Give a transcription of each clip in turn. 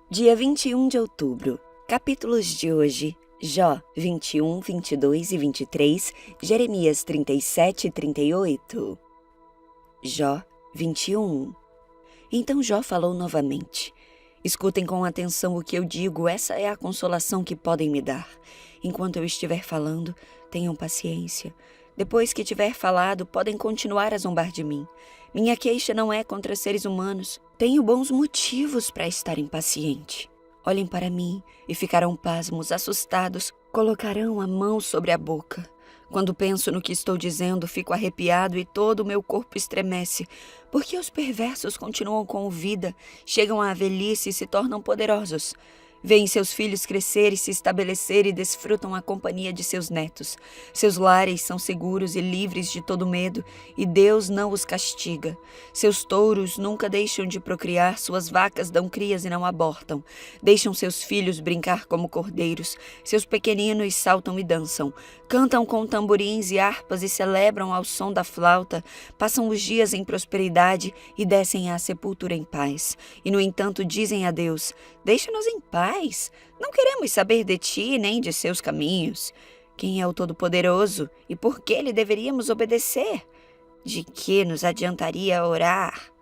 Dia 21 de outubro. Capítulos de hoje: Jó 21, 22 e 23, Jeremias 37 e 38. Jó 21. Então Jó falou novamente: Escutem com atenção o que eu digo, essa é a consolação que podem me dar. Enquanto eu estiver falando, tenham paciência. Depois que tiver falado, podem continuar a zombar de mim. Minha queixa não é contra seres humanos. Tenho bons motivos para estar impaciente. Olhem para mim e ficarão pasmos, assustados, colocarão a mão sobre a boca. Quando penso no que estou dizendo, fico arrepiado e todo o meu corpo estremece, porque os perversos continuam com vida, chegam à velhice e se tornam poderosos. Veem seus filhos crescer e se estabelecer e desfrutam a companhia de seus netos. Seus lares são seguros e livres de todo medo, e Deus não os castiga. Seus touros nunca deixam de procriar, suas vacas dão crias e não abortam. Deixam seus filhos brincar como cordeiros, seus pequeninos saltam e dançam. Cantam com tamborins e harpas e celebram ao som da flauta, passam os dias em prosperidade e descem à sepultura em paz. E, no entanto, dizem a Deus: deixa-nos em paz, não queremos saber de ti nem de seus caminhos. Quem é o Todo-Poderoso e por que lhe deveríamos obedecer? De que nos adiantaria orar?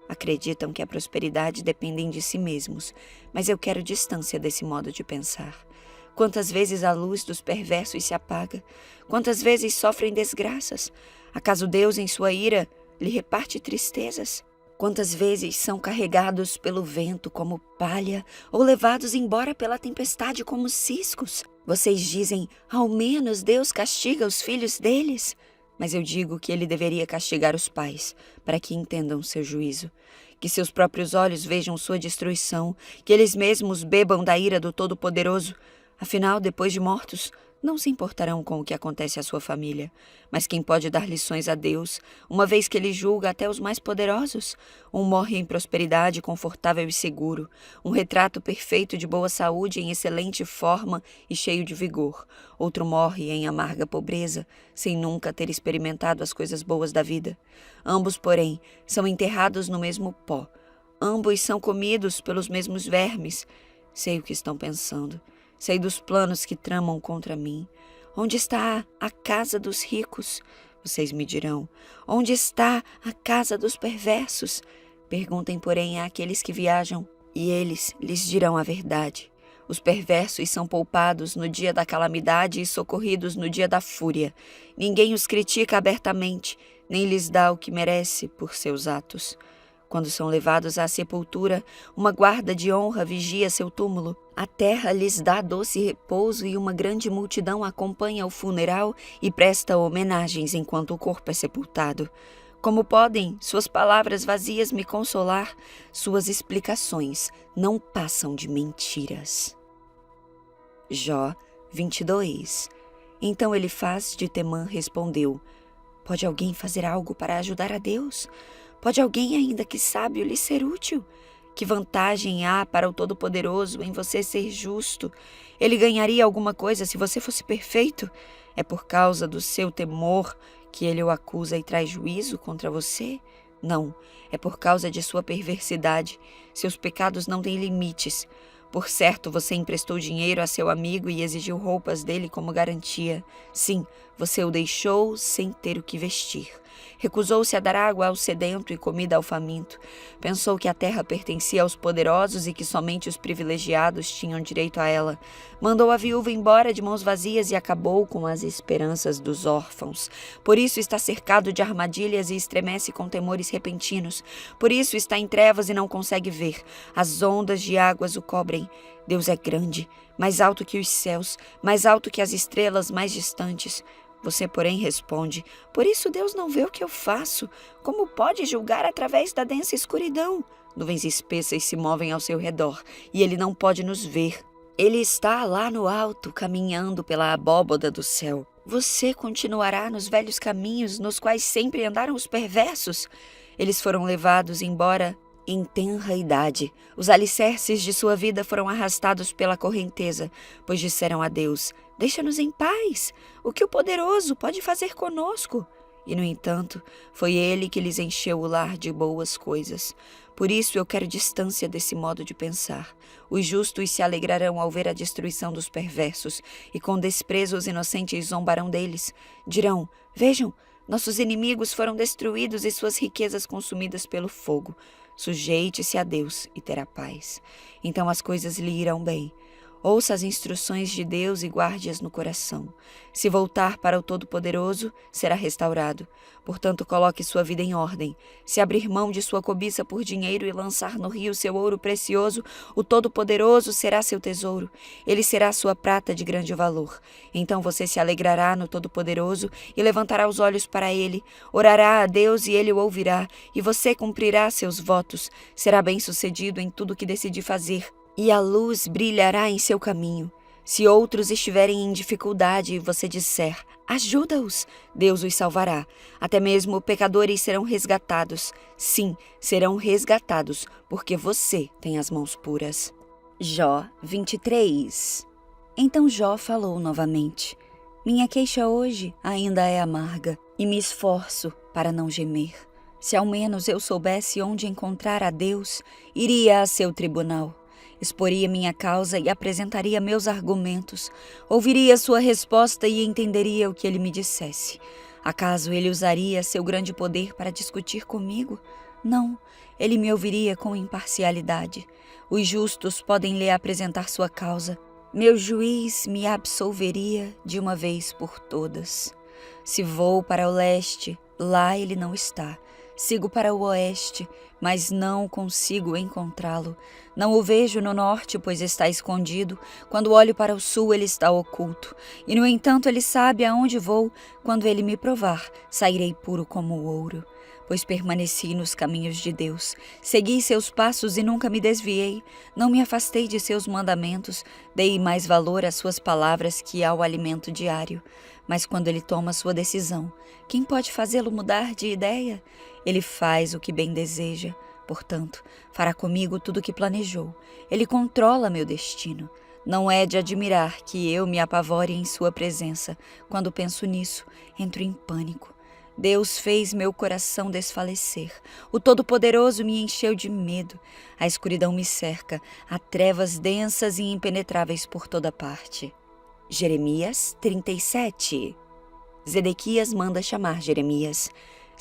Acreditam que a prosperidade depende de si mesmos, mas eu quero distância desse modo de pensar. Quantas vezes a luz dos perversos se apaga? Quantas vezes sofrem desgraças? Acaso Deus, em sua ira, lhe reparte tristezas? Quantas vezes são carregados pelo vento como palha ou levados embora pela tempestade como ciscos? Vocês dizem, ao menos Deus castiga os filhos deles? Mas eu digo que ele deveria castigar os pais, para que entendam seu juízo. Que seus próprios olhos vejam sua destruição, que eles mesmos bebam da ira do Todo-Poderoso. Afinal, depois de mortos, não se importarão com o que acontece à sua família. Mas quem pode dar lições a Deus, uma vez que ele julga até os mais poderosos? Um morre em prosperidade, confortável e seguro. Um retrato perfeito de boa saúde, em excelente forma e cheio de vigor. Outro morre em amarga pobreza, sem nunca ter experimentado as coisas boas da vida. Ambos, porém, são enterrados no mesmo pó. Ambos são comidos pelos mesmos vermes. Sei o que estão pensando. Sei dos planos que tramam contra mim. Onde está a casa dos ricos? Vocês me dirão. Onde está a casa dos perversos? Perguntem, porém, àqueles que viajam, e eles lhes dirão a verdade. Os perversos são poupados no dia da calamidade e socorridos no dia da fúria. Ninguém os critica abertamente, nem lhes dá o que merece por seus atos. Quando são levados à sepultura, uma guarda de honra vigia seu túmulo. A terra lhes dá doce repouso e uma grande multidão acompanha o funeral e presta homenagens enquanto o corpo é sepultado. Como podem suas palavras vazias me consolar? Suas explicações não passam de mentiras. Jó 22. Então Elifaz de Temã respondeu: Pode alguém fazer algo para ajudar a Deus? Pode alguém, ainda que sábio, lhe ser útil? Que vantagem há para o Todo-Poderoso em você ser justo? Ele ganharia alguma coisa se você fosse perfeito? É por causa do seu temor que ele o acusa e traz juízo contra você? Não, é por causa de sua perversidade. Seus pecados não têm limites. Por certo, você emprestou dinheiro a seu amigo e exigiu roupas dele como garantia. Sim, você o deixou sem ter o que vestir. Recusou-se a dar água ao sedento e comida ao faminto. Pensou que a terra pertencia aos poderosos e que somente os privilegiados tinham direito a ela. Mandou a viúva embora de mãos vazias e acabou com as esperanças dos órfãos. Por isso está cercado de armadilhas e estremece com temores repentinos. Por isso está em trevas e não consegue ver. As ondas de águas o cobrem. Deus é grande, mais alto que os céus, mais alto que as estrelas mais distantes. Você, porém, responde: por isso Deus não vê o que eu faço. Como pode julgar através da densa escuridão? Nuvens espessas se movem ao seu redor, e ele não pode nos ver. Ele está lá no alto, caminhando pela abóboda do céu. Você continuará nos velhos caminhos nos quais sempre andaram os perversos? Eles foram levados embora em tenra idade. Os alicerces de sua vida foram arrastados pela correnteza, pois disseram a Deus: deixa-nos em paz. O que o poderoso pode fazer conosco? E, no entanto, foi ele que lhes encheu o lar de boas coisas. Por isso eu quero distância desse modo de pensar. Os justos se alegrarão ao ver a destruição dos perversos, e com desprezo os inocentes zombarão deles. Dirão: vejam, nossos inimigos foram destruídos e suas riquezas consumidas pelo fogo. Sujeite-se a Deus e terá paz. Então as coisas lhe irão bem. Ouça as instruções de Deus e guarde-as no coração. Se voltar para o Todo-Poderoso, será restaurado. Portanto, coloque sua vida em ordem. Se abrir mão de sua cobiça por dinheiro e lançar no rio seu ouro precioso, o Todo-Poderoso será seu tesouro. Ele será sua prata de grande valor. Então você se alegrará no Todo-Poderoso e levantará os olhos para ele. Orará a Deus e ele o ouvirá, e você cumprirá seus votos. Será bem-sucedido em tudo que decidir fazer, e a luz brilhará em seu caminho. Se outros estiverem em dificuldade e você disser: ajuda-os, Deus os salvará. Até mesmo pecadores serão resgatados. Sim, serão resgatados, porque você tem as mãos puras. Jó 23. Então Jó falou novamente: minha queixa hoje ainda é amarga, e me esforço para não gemer. Se ao menos eu soubesse onde encontrar a Deus, iria a seu tribunal. Exporia minha causa e apresentaria meus argumentos. Ouviria sua resposta e entenderia o que ele me dissesse. Acaso ele usaria seu grande poder para discutir comigo? Não, ele me ouviria com imparcialidade. Os justos podem lhe apresentar sua causa. Meu juiz me absolveria de uma vez por todas. Se vou para o leste, lá ele não está. Sigo para o oeste, mas não consigo encontrá-lo. Não o vejo no norte, pois está escondido. Quando olho para o sul, ele está oculto. E, no entanto, ele sabe aonde vou. Quando ele me provar, sairei puro como o ouro. Pois permaneci nos caminhos de Deus. Segui seus passos e nunca me desviei. Não me afastei de seus mandamentos. Dei mais valor às suas palavras que ao alimento diário. Mas quando ele toma sua decisão, quem pode fazê-lo mudar de ideia? Ele faz o que bem deseja. Portanto, fará comigo tudo o que planejou. Ele controla meu destino. Não é de admirar que eu me apavore em sua presença. Quando penso nisso, entro em pânico. Deus fez meu coração desfalecer. O Todo-Poderoso me encheu de medo. A escuridão me cerca. Há trevas densas e impenetráveis por toda parte. Jeremias 37. Zedequias manda chamar Jeremias.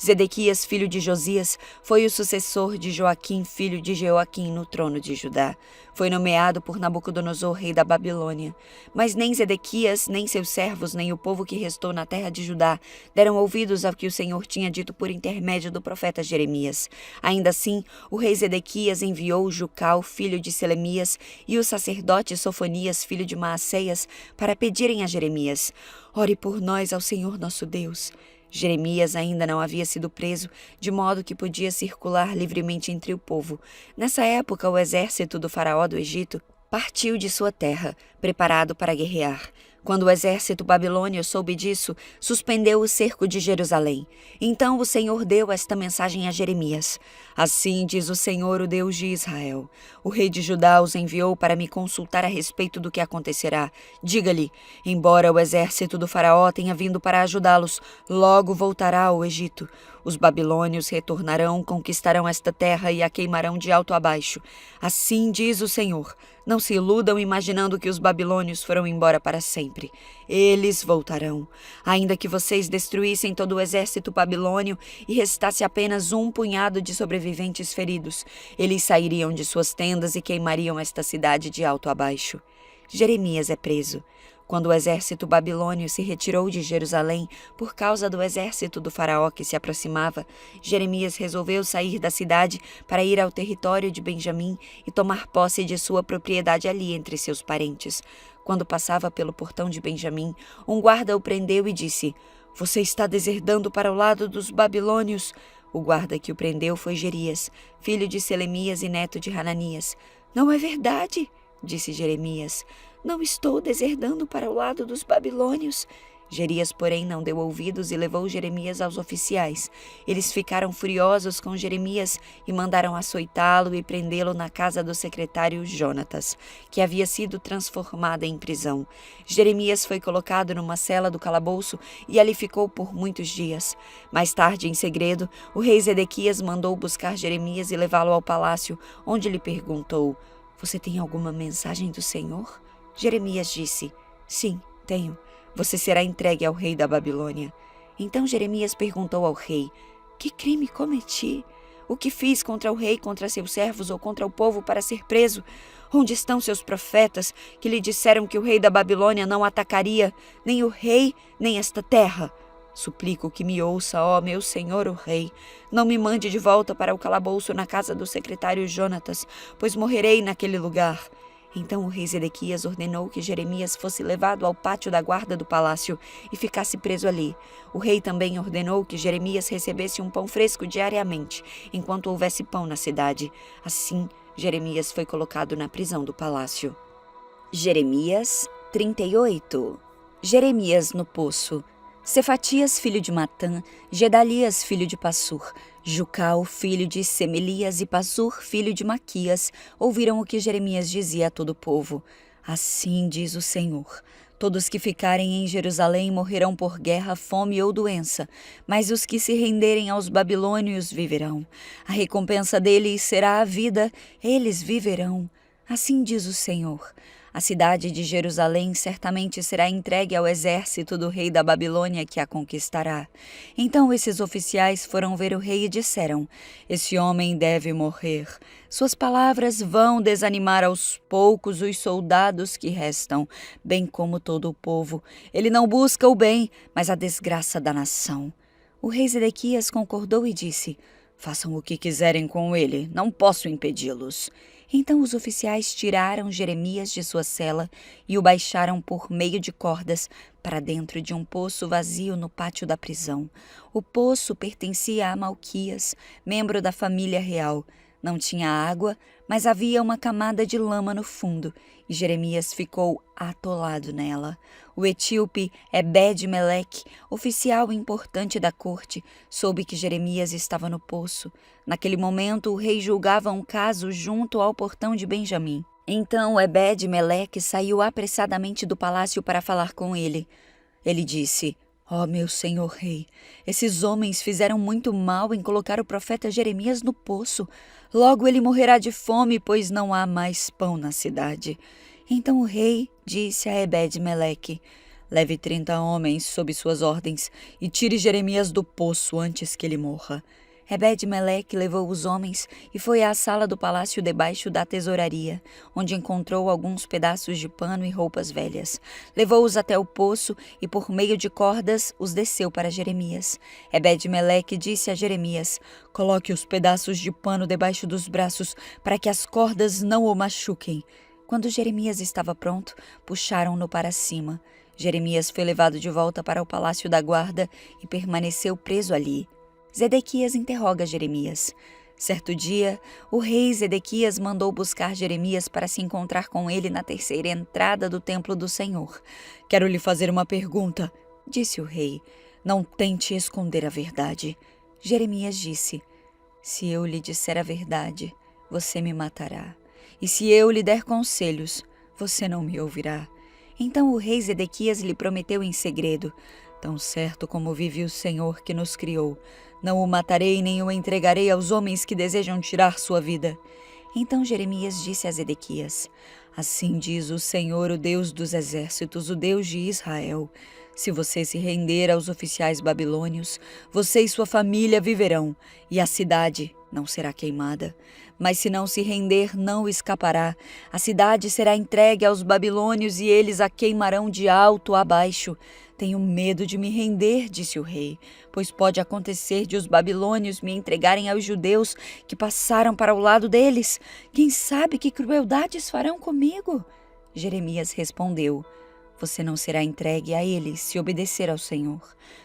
Zedequias, filho de Josias, foi o sucessor de Joaquim, filho de Jeoaquim, no trono de Judá. Foi nomeado por Nabucodonosor, rei da Babilônia. Mas nem Zedequias, nem seus servos, nem o povo que restou na terra de Judá deram ouvidos ao que o Senhor tinha dito por intermédio do profeta Jeremias. Ainda assim, o rei Zedequias enviou Jucal, filho de Selemias, e o sacerdote Sofonias, filho de Maaceias, para pedirem a Jeremias: ore por nós ao Senhor nosso Deus. Jeremias ainda não havia sido preso, de modo que podia circular livremente entre o povo. Nessa época, o exército do faraó do Egito partiu de sua terra, preparado para guerrear. Quando o exército babilônio soube disso, suspendeu o cerco de Jerusalém. Então o Senhor deu esta mensagem a Jeremias: assim diz o Senhor, o Deus de Israel: o rei de Judá os enviou para me consultar a respeito do que acontecerá. Diga-lhe: embora o exército do faraó tenha vindo para ajudá-los, logo voltará ao Egito. Os babilônios retornarão, conquistarão esta terra e a queimarão de alto a baixo. Assim diz o Senhor: não se iludam imaginando que os babilônios foram embora para sempre. Eles voltarão. Ainda que vocês destruíssem todo o exército babilônio e restasse apenas um punhado de sobreviventes feridos, eles sairiam de suas tendas e queimariam esta cidade de alto a baixo. Jeremias é preso. Quando o exército babilônio se retirou de Jerusalém por causa do exército do faraó que se aproximava, Jeremias resolveu sair da cidade para ir ao território de Benjamim e tomar posse de sua propriedade ali entre seus parentes. Quando passava pelo portão de Benjamim, um guarda o prendeu e disse: você está deserdando para o lado dos babilônios. O guarda que o prendeu foi Jerias, filho de Selemias e neto de Hananias. Não é verdade, disse Jeremias. Não estou deserdando para o lado dos babilônios. Jerias, porém, não deu ouvidos e levou Jeremias aos oficiais. Eles ficaram furiosos com Jeremias e mandaram açoitá-lo e prendê-lo na casa do secretário Jonatas, que havia sido transformada em prisão. Jeremias foi colocado numa cela do calabouço e ali ficou por muitos dias. Mais tarde, em segredo, o rei Zedequias mandou buscar Jeremias e levá-lo ao palácio, onde lhe perguntou: "Você tem alguma mensagem do Senhor?" Jeremias disse: "Sim, tenho. Você será entregue ao rei da Babilônia." Então Jeremias perguntou ao rei: "Que crime cometi? O que fiz contra o rei, contra seus servos ou contra o povo para ser preso? Onde estão seus profetas que lhe disseram que o rei da Babilônia não atacaria nem o rei, nem esta terra? Suplico que me ouça, ó meu senhor o rei. Não me mande de volta para o calabouço na casa do secretário Jonatas, pois morrerei naquele lugar." Então o rei Zedequias ordenou que Jeremias fosse levado ao pátio da guarda do palácio e ficasse preso ali. O rei também ordenou que Jeremias recebesse um pão fresco diariamente, enquanto houvesse pão na cidade. Assim, Jeremias foi colocado na prisão do palácio. Jeremias 38. Jeremias no poço. Cefatias, filho de Matã, Gedalias, filho de Passur, Jucal, filho de Semelias e Passur, filho de Maquias, ouviram o que Jeremias dizia a todo o povo. Assim diz o Senhor: todos que ficarem em Jerusalém morrerão por guerra, fome ou doença, mas os que se renderem aos babilônios viverão. A recompensa deles será a vida, eles viverão. Assim diz o Senhor: a cidade de Jerusalém certamente será entregue ao exército do rei da Babilônia que a conquistará. Então esses oficiais foram ver o rei e disseram: esse homem deve morrer. Suas palavras vão desanimar aos poucos os soldados que restam, bem como todo o povo. Ele não busca o bem, mas a desgraça da nação. O rei Zedequias concordou e disse: façam o que quiserem com ele, não posso impedi-los. Então os oficiais tiraram Jeremias de sua cela e o baixaram por meio de cordas para dentro de um poço vazio no pátio da prisão. O poço pertencia a Malquias, membro da família real. Não tinha água, mas havia uma camada de lama no fundo, e Jeremias ficou atolado nela. O etíope Ebed-Meleque, oficial importante da corte, soube que Jeremias estava no poço. Naquele momento, o rei julgava um caso junto ao portão de Benjamim. Então Ebed-Meleque saiu apressadamente do palácio para falar com ele. Ele disse: ó meu senhor rei, esses homens fizeram muito mal em colocar o profeta Jeremias no poço. Logo ele morrerá de fome, pois não há mais pão na cidade. Então o rei disse a Ebed-Meleque: leve 30 homens sob suas ordens e tire Jeremias do poço antes que ele morra. Ebed-Meleque levou os homens e foi à sala do palácio debaixo da tesouraria, onde encontrou alguns pedaços de pano e roupas velhas. Levou-os até o poço e, por meio de cordas, os desceu para Jeremias. Ebed-Meleque disse a Jeremias: coloque os pedaços de pano debaixo dos braços para que as cordas não o machuquem. Quando Jeremias estava pronto, puxaram-no para cima. Jeremias foi levado de volta para o palácio da guarda e permaneceu preso ali. Zedequias interroga Jeremias. Certo dia, o rei Zedequias mandou buscar Jeremias para se encontrar com ele na terceira entrada do templo do Senhor. Quero lhe fazer uma pergunta, disse o rei. Não tente esconder a verdade. Jeremias disse: se eu lhe disser a verdade, você me matará. E se eu lhe der conselhos, você não me ouvirá. Então o rei Zedequias lhe prometeu em segredo: tão certo como vive o Senhor que nos criou, não o matarei nem o entregarei aos homens que desejam tirar sua vida. Então Jeremias disse a Zedequias: assim diz o Senhor, o Deus dos exércitos, o Deus de Israel: se você se render aos oficiais babilônios, você e sua família viverão, e a cidade não será queimada. Mas se não se render, não escapará. A cidade será entregue aos babilônios e eles a queimarão de alto a baixo. Tenho medo de me render, disse o rei, pois pode acontecer de os babilônios me entregarem aos judeus que passaram para o lado deles. Quem sabe que crueldades farão comigo? Jeremias respondeu: você não será entregue a eles se obedecer ao Senhor.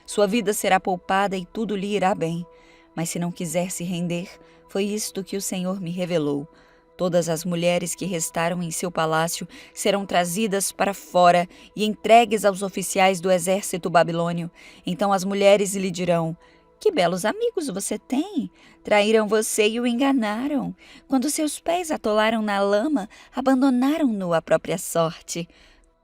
Sua vida será poupada e tudo lhe irá bem. Mas se não quiser se render, foi isto que o Senhor me revelou: Todas as mulheres que restaram em seu palácio serão trazidas para fora e entregues aos oficiais do exército babilônio. Então as mulheres lhe dirão: que belos amigos você tem! Traíram você e o enganaram. Quando seus pés atolaram na lama, abandonaram-no à própria sorte.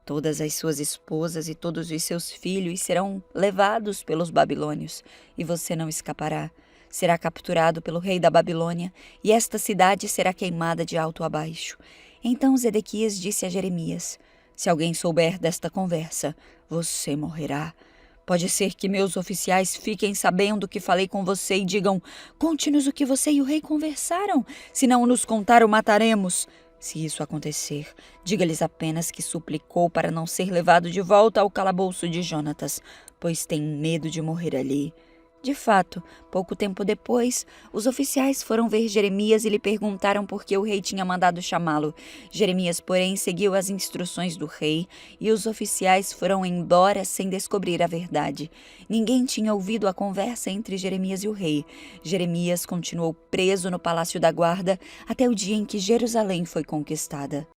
Todas as suas esposas e todos os seus filhos serão levados pelos babilônios, e você não escapará. Será capturado pelo rei da Babilônia, e esta cidade será queimada de alto a baixo. Então Zedequias disse a Jeremias: se alguém souber desta conversa, você morrerá. Pode ser que meus oficiais fiquem sabendo que falei com você e digam: conte-nos o que você e o rei conversaram. Se não nos contar, o mataremos. Se isso acontecer, diga-lhes apenas que suplicou para não ser levado de volta ao calabouço de Jonatas, pois tem medo de morrer ali. De fato, pouco tempo depois, os oficiais foram ver Jeremias e lhe perguntaram por que o rei tinha mandado chamá-lo. Jeremias, porém, seguiu as instruções do rei e os oficiais foram embora sem descobrir a verdade. Ninguém tinha ouvido a conversa entre Jeremias e o rei. Jeremias continuou preso no palácio da guarda até o dia em que Jerusalém foi conquistada.